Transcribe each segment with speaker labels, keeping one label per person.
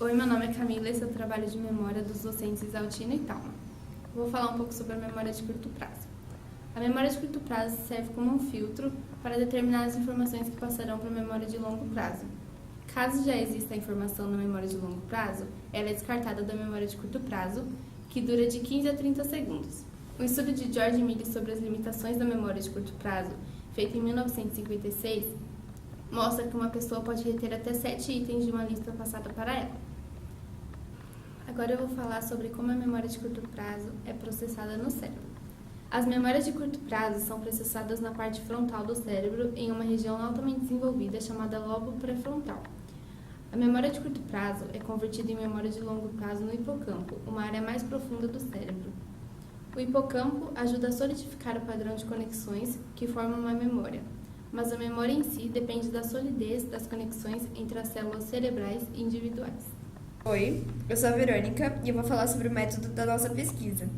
Speaker 1: Oi, meu nome é Camila e esse é o trabalho de memória dos docentes Altino e Talma. Vou falar um pouco sobre a memória de curto prazo. A memória de curto prazo serve como um filtro para determinar as informações que passarão para a memória de longo prazo. Caso já exista a informação na memória de longo prazo, ela é descartada da memória de curto prazo, que dura de 15 a 30 segundos. Um estudo de George Mealy sobre as limitações da memória de curto prazo, feito em 1956, mostra que uma pessoa pode reter até 7 itens de uma lista passada para ela. Agora eu vou falar sobre como a memória de curto prazo é processada no cérebro. As memórias de curto prazo são processadas na parte frontal do cérebro em uma região altamente desenvolvida chamada lobo pré-frontal. A memória de curto prazo é convertida em memória de longo prazo no hipocampo, uma área mais profunda do cérebro. O hipocampo ajuda a solidificar o padrão de conexões que formam uma memória, mas a memória em si depende da solidez das conexões entre as células cerebrais e individuais.
Speaker 2: Oi, eu sou a Verônica e eu vou falar sobre o método da nossa pesquisa.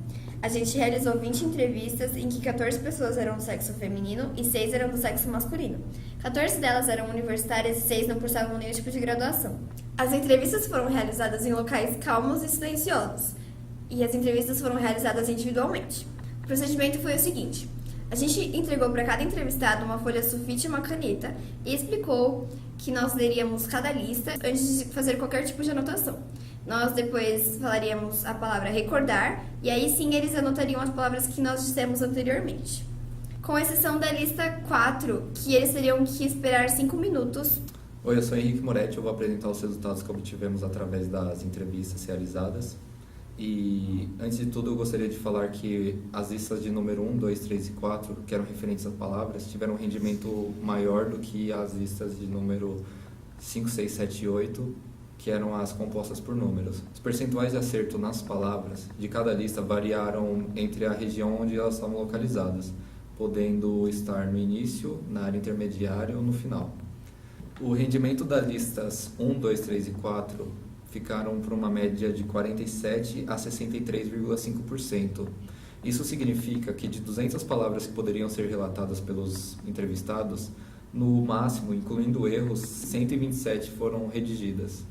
Speaker 2: A gente realizou 20 entrevistas em que 14 pessoas eram do sexo feminino e 6 eram do sexo masculino. 14 delas eram universitárias e 6 não cursavam nenhum tipo de graduação. As entrevistas foram realizadas em locais calmos e silenciosos, e as entrevistas foram realizadas individualmente. O procedimento foi o seguinte: a gente entregou para cada entrevistado uma folha sulfite e uma caneta e explicou que nós leríamos cada lista antes de fazer qualquer tipo de anotação. Nós depois falaríamos a palavra recordar e aí sim eles anotariam as palavras que nós dissemos anteriormente. Com exceção da lista 4, que eles teriam que esperar 5 minutos.
Speaker 3: Oi, eu sou Henrique Moretti, eu vou apresentar os resultados que obtivemos através das entrevistas realizadas. E antes de tudo eu gostaria de falar que as listas de número 1, 2, 3 e 4, que eram referentes às palavras, tiveram um rendimento maior do que as listas de número 5, 6, 7 e 8, que eram as compostas por números. Os percentuais de acerto nas palavras de cada lista variaram entre a região onde elas estavam localizadas, podendo estar no início, na área intermediária ou no final. O rendimento das listas 1, 2, 3 e 4 ficaram por uma média de 47% a 63,5%. Isso significa que de 200 palavras que poderiam ser relatadas pelos entrevistados, no máximo, incluindo erros, 127 foram redigidas.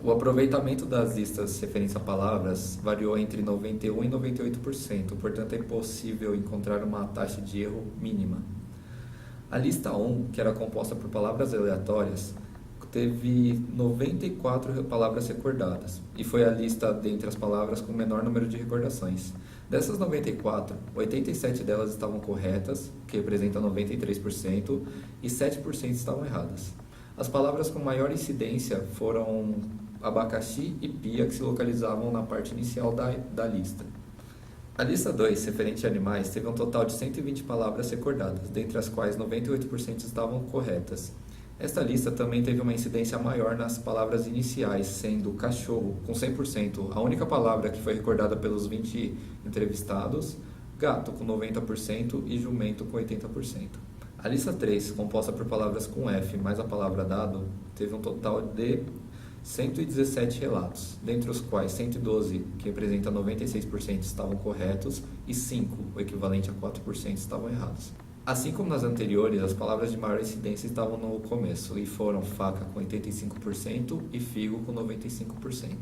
Speaker 3: O aproveitamento das listas referentes a palavras variou entre 91% e 98%, portanto é impossível encontrar uma taxa de erro mínima. A lista 1, que era composta por palavras aleatórias, teve 94 palavras recordadas e foi a lista dentre as palavras com o menor número de recordações. Dessas 94, 87 delas estavam corretas, que representa 93%, e 7% estavam erradas. As palavras com maior incidência foram abacaxi e pia, que se localizavam na parte inicial da lista. A lista 2, referente a animais, teve um total de 120 palavras recordadas, dentre as quais 98% estavam corretas. Esta lista também teve uma incidência maior nas palavras iniciais, sendo cachorro com 100%, a única palavra que foi recordada pelos 20 entrevistados, gato com 90% e jumento com 80%. A lista 3, composta por palavras com F mais a palavra dado, teve um total de 117 relatos, dentre os quais 112, que representa 96%, estavam corretos e 5, o equivalente a 4%, estavam errados. Assim como nas anteriores, as palavras de maior incidência estavam no começo e foram faca com 85% e figo com 95%.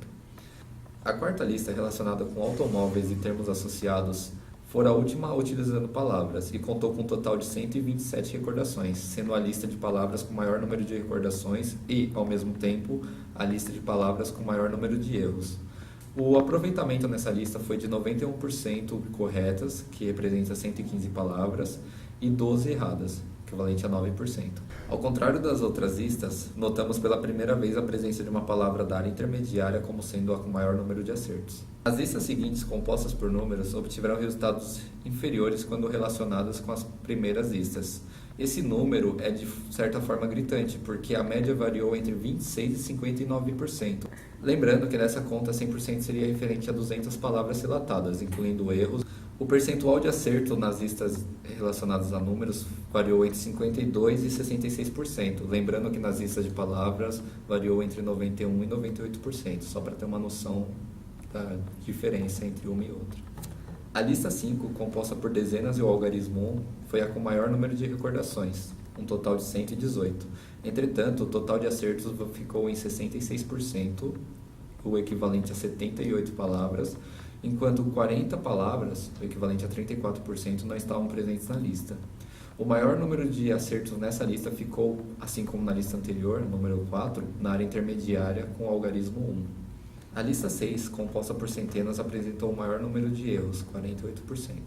Speaker 3: A quarta lista, relacionada com automóveis e termos associados, foi a última utilizando palavras e contou com um total de 127 recordações, sendo a lista de palavras com maior número de recordações e, ao mesmo tempo, a lista de palavras com maior número de erros. O aproveitamento nessa lista foi de 91% corretas, que representa 115 palavras, e 12 erradas, equivalente a 9%. Ao contrário das outras listas, notamos pela primeira vez a presença de uma palavra da área intermediária como sendo a com maior número de acertos. As listas seguintes, compostas por números, obtiveram resultados inferiores quando relacionadas com as primeiras listas. Esse número é de certa forma gritante, porque a média variou entre 26% e 59%. Lembrando que nessa conta 100% seria referente a 200 palavras relatadas, incluindo erros. O percentual de acerto nas listas relacionadas a números variou entre 52% e 66%, lembrando que nas listas de palavras variou entre 91% e 98%, só para ter uma noção da diferença entre uma e outra. A lista 5, composta por dezenas e o algarismo 1, foi a com maior número de recordações. um total de 118. Entretanto, o total de acertos ficou em 66%, o equivalente a 78 palavras, enquanto 40 palavras, o equivalente a 34%, não estavam presentes na lista. O maior número de acertos nessa lista ficou, assim como na lista anterior, número 4, na área intermediária com o algarismo 1. A lista 6, composta por centenas, apresentou o maior número de erros, 48%.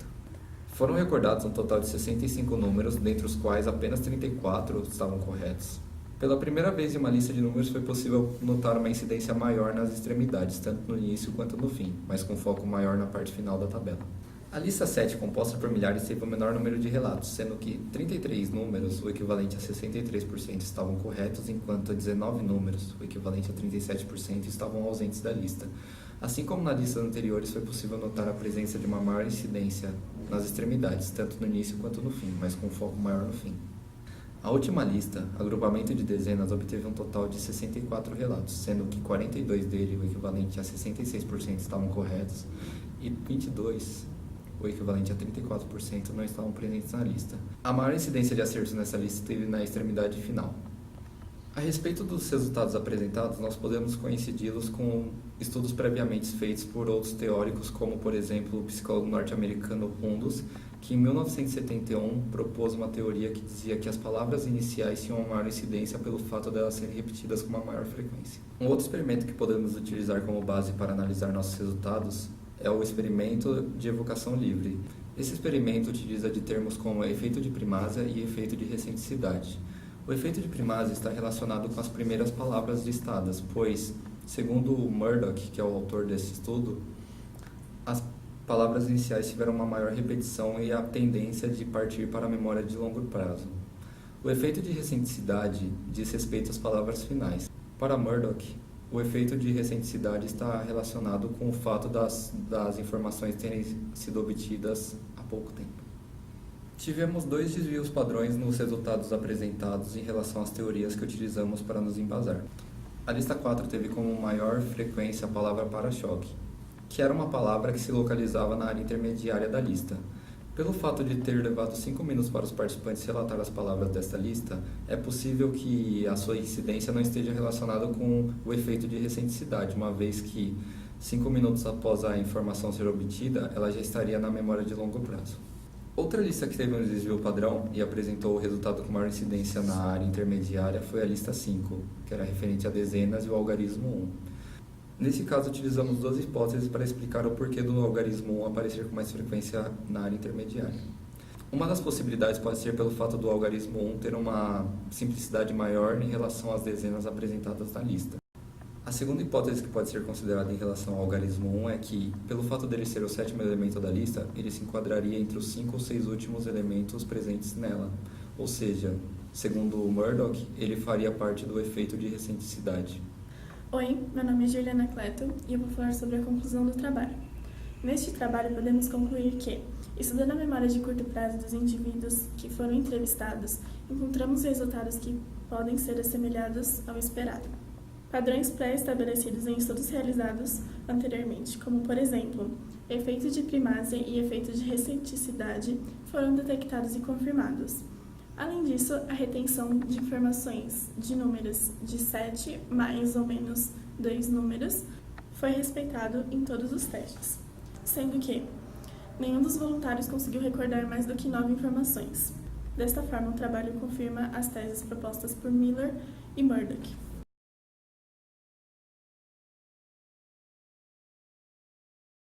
Speaker 3: Foram recordados um total de 65 números, dentre os quais apenas 34 estavam corretos. Pela primeira vez em uma lista de números foi possível notar uma incidência maior nas extremidades, tanto no início quanto no fim, mas com foco maior na parte final da tabela. A lista 7, composta por milhares, teve o menor número de relatos, sendo que 33 números, o equivalente a 63%, estavam corretos, enquanto 19 números, o equivalente a 37%, estavam ausentes da lista. Assim como nas listas anteriores, foi possível notar a presença de uma maior incidência nas extremidades, tanto no início quanto no fim, mas com foco maior no fim. A última lista, agrupamento de dezenas, obteve um total de 64 relatos, sendo que 42 dele, o equivalente a 66%, estavam corretos, e 22, o equivalente a 34%, não estavam presentes na lista. A maior incidência de acertos nessa lista esteve na extremidade final. A respeito dos resultados apresentados, nós podemos coincidi-los com estudos previamente feitos por outros teóricos, como, por exemplo, o psicólogo norte-americano Hundus, que em 1971 propôs uma teoria que dizia que as palavras iniciais tinham uma maior incidência pelo fato de elas serem repetidas com uma maior frequência. Um outro experimento que podemos utilizar como base para analisar nossos resultados é o experimento de evocação livre. Esse experimento utiliza de termos como efeito de primásia e efeito de recenticidade. O efeito de primásia está relacionado com as primeiras palavras listadas, pois, segundo Murdoch, que é o autor desse estudo, as palavras iniciais tiveram uma maior repetição e a tendência de partir para a memória de longo prazo. O efeito de recenticidade diz respeito às palavras finais. Para Murdoch, o efeito de recenticidade está relacionado com o fato das informações terem sido obtidas há pouco tempo. Tivemos 2 desvios padrões nos resultados apresentados em relação às teorias que utilizamos para nos embasar. A lista 4 teve como maior frequência a palavra para-choque, que era uma palavra que se localizava na área intermediária da lista. Pelo fato de ter levado 5 minutos para os participantes relatar as palavras desta lista, é possível que a sua incidência não esteja relacionada com o efeito de recenticidade, uma vez que 5 minutos após a informação ser obtida, ela já estaria na memória de longo prazo. Outra lista que teve um desvio padrão e apresentou o resultado com maior incidência na área intermediária foi a lista 5, que era referente a dezenas e o algarismo 1. Nesse caso, utilizamos 2 hipóteses para explicar o porquê do algarismo 1 aparecer com mais frequência na área intermediária. Uma das possibilidades pode ser pelo fato do algarismo 1 ter uma simplicidade maior em relação às dezenas apresentadas na lista. A segunda hipótese que pode ser considerada em relação ao algarismo 1 é que, pelo fato dele ser o 7º elemento da lista, ele se enquadraria entre os 5 ou 6 últimos elementos presentes nela. Ou seja, segundo Murdoch, ele faria parte do efeito de recenticidade.
Speaker 4: Oi, meu nome é Juliana Cleto e eu vou falar sobre a conclusão do trabalho. Neste trabalho, podemos concluir que, estudando a memória de curto prazo dos indivíduos que foram entrevistados, encontramos resultados que podem ser assemelhados ao esperado. Padrões pré-estabelecidos em estudos realizados anteriormente, como, por exemplo, efeito de primásia e efeito de recenticidade, foram detectados e confirmados. Além disso, a retenção de informações de números de 7 mais ou menos 2 números foi respeitado em todos os testes, sendo que nenhum dos voluntários conseguiu recordar mais do que 9 informações. Desta forma, o trabalho confirma as teses propostas por Miller e Murdoch.